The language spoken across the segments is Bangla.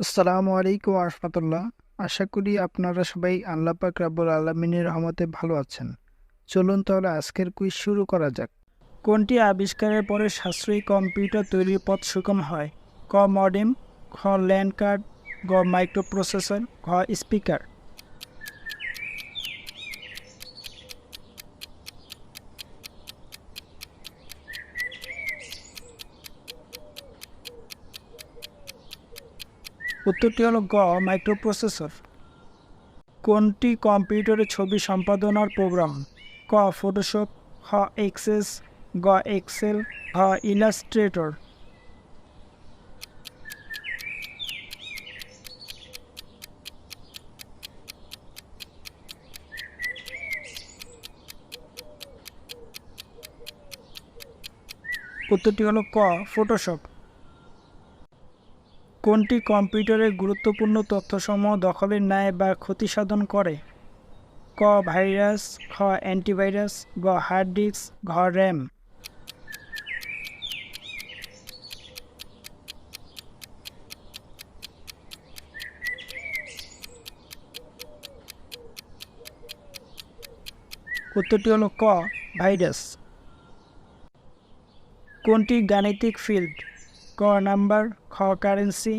আসসালামু আলাইকুম রহমতুল্লাহ। আশা করি আপনারা সবাই আল্লাহ পাক রাব্বুল আলামিনের রহমতে ভালো আছেন। চলুন তাহলে আজকের কুইজ শুরু করা যাক। কোনটি আবিষ্কারের পরে সাশ্রয়ী কম্পিউটার তৈরির পথ সুগম হয়? ক মডেম, খ ল্যান্ড কার্ড, গ মাইক্রোপ্রসেসর, ঘ স্পিকার। উত্তরটি হলো গ মাইক্রোপ্রসেসর। কোনটি কম্পিউটারে ছবি সম্পাদনার প্রোগ্রাম? ক ফটোশপ, খ এক্সেস, গ এক্সেল, ঘ ইলাস্ট্রেটর। উত্তরটি হলো ক ফটোশপ। কোনটি কম্পিউটারের গুরুত্বপূর্ণ তথ্যসমূহ দখলের ন্যায় বা ক্ষতি সাধন করে? ক ভাইরাস, খ অ্যান্টিভাইরাস, গ হার্ড ডিস্ক, ঘ র্যাম। উত্তরটি হলো ক ভাইরাস। কোনটি গাণিতিক ফিল্ড? ক নাম্বার, খ কারেন্সি,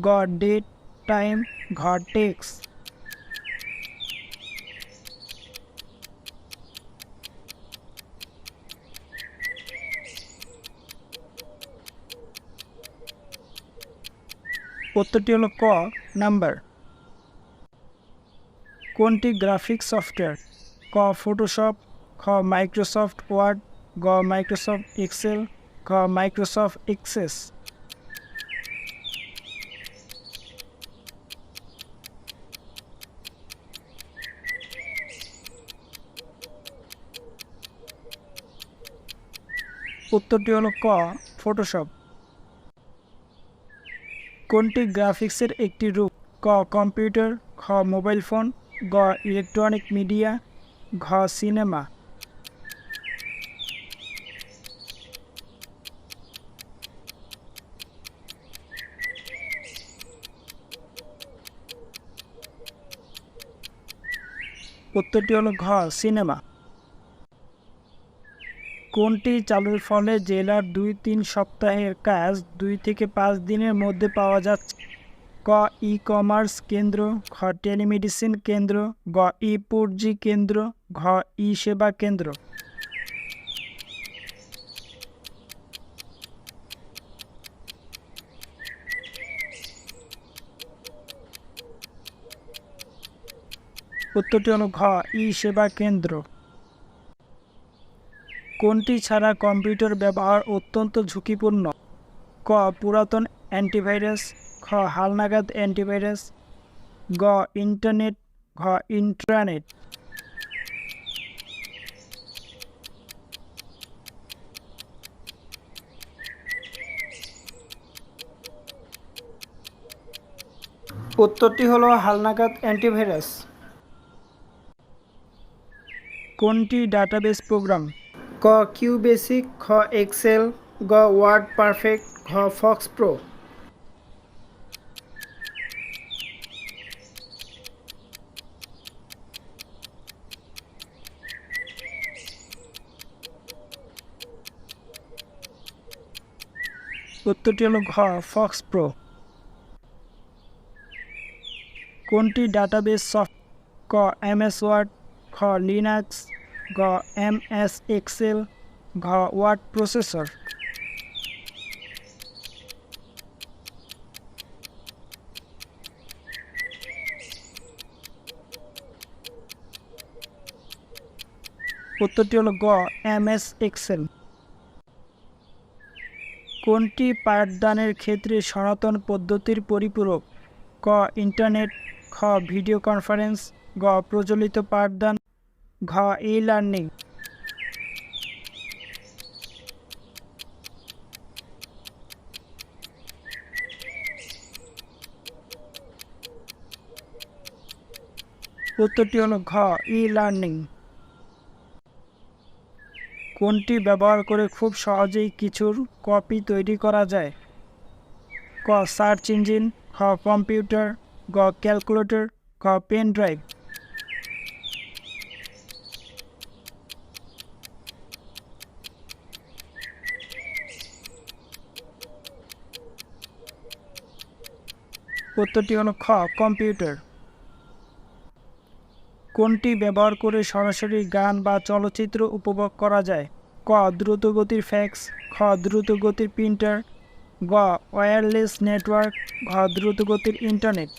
গ ডেট টাইম, ঘ টেক্স। উত্তরটি হলো ক নাম্বার। কোনটি গ্রাফিক্স সফটওয়্যার? ক ফটোশপ, খ মাইক্রোসফট ওয়ার্ড, গ মাইক্রোসফট এক্সেল, ঘ মাইক্রোসফট এক্সেস। উত্তরটি হলো ক ফটোশপ। কোনটি গ্রাফিক্সের একটি রূপ? ক কম্পিউটার, খ মোবাইল ফোন, গ ইলেকট্রনিক মিডিয়া, ঘ সিনেমা। উত্তরটি হলো ঘ সিনেমা। কোনটি চালুর ফলে জেলার 2-3 সপ্তাহের কাজ 2 থেকে 5 দিনের মধ্যে পাওয়া যাচ্ছে? ক ই কমার্স কেন্দ্র, খ টেলিমেডিসিন কেন্দ্র, গ ই পুরজি কেন্দ্র, ঘ ই সেবা কেন্দ্র। উত্তরটি হলো ঘ ই সেবা কেন্দ্র। কোনটি ছাড়া কম্পিউটার ব্যবহার অত্যন্ত ঝুঁকিপূর্ণ? ক পুরাতন অ্যান্টিভাইরাস, খ হালনাগাদ অ্যান্টিভাইরাস, গ ইন্টারনেট, ঘ ইন্ট্রানেট। উত্তরটি হলো হালনাগাদ অ্যান্টিভাইরাস। কোনটি ডাটাবেস প্রোগ্রাম? ক কিউ বেসিক, খ এক্সেল, গ ওয়ার্ড পারফেক্ট, ঘ ফক্স প্রো। উত্তরটি হলো ঘ ফক্স প্রো। কোনটি ডাটাবেস সফট? ক এমএস ওয়ার্ড, খ লিনাক্স, গ এমএস এক্সেল, ঘ ওয়ার্ড প্রসেসর। উত্তরটি হলো গ এমএস এক্সেল। কোনটি পাঠদানের ক্ষেত্রে সনাতন পদ্ধতির পরিপূরক? ক ইন্টারনেট, খ ভিডিও কনফারেন্স, গ প্রচলিত পাঠদান, ঘ ই লার্নিং। উত্তরটি হলো ঘ ই লার্নিং। কোনটি ব্যবহার করে খুব সহজেই কিছুর কপি তৈরি করা যায়? ক সার্চ ইঞ্জিন, খ কম্পিউটার, গ ক্যালকুলেটর, খ পেন ড্রাইভ। উত্তরটি হলো খ কম্পিউটার। কোনটি ব্যবহার করে সরাসরি গান বা চলচ্চিত্র উপভোগ করা যায়? ক দ্রুতগতির ফ্যাক্স, খ দ্রুতগতির প্রিন্টার, গ ওয়্যারলেস নেটওয়ার্ক, ঘ দ্রুতগতির ইন্টারনেট।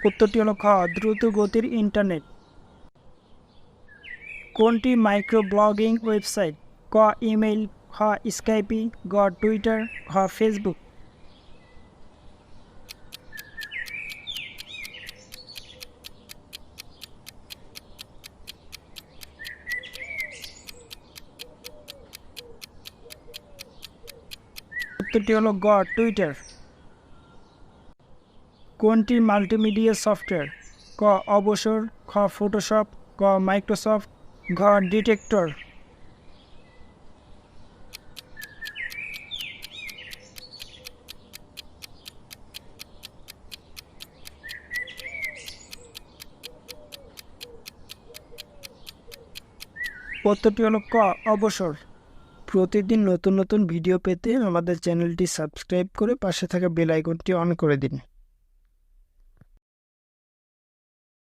উত্তরটি হলো খ দ্রুতগতির ইন্টারনেট। কোনটি মাইক্রো ব্লগিং ওয়েবসাইট? ক ইমেইল, খ স্কাইপি, গ টুইটার, খ ফেসবুক। উত্তরটি হলো গ টুইটার। কোনটি মাল্টিমিডিয়া সফটওয়্যার? ক অবসর, খ ফটোশপ, গ মাইক্রোসফট, ঘ ডিটেক্টর। উত্তরটি হলো ক অবসর। প্রতিদিন নতুন নতুন ভিডিও পেতে আমাদের চ্যানেলটি সাবস্ক্রাইব করে পাশে থাকা বেল আইকনটি অন করে দিন।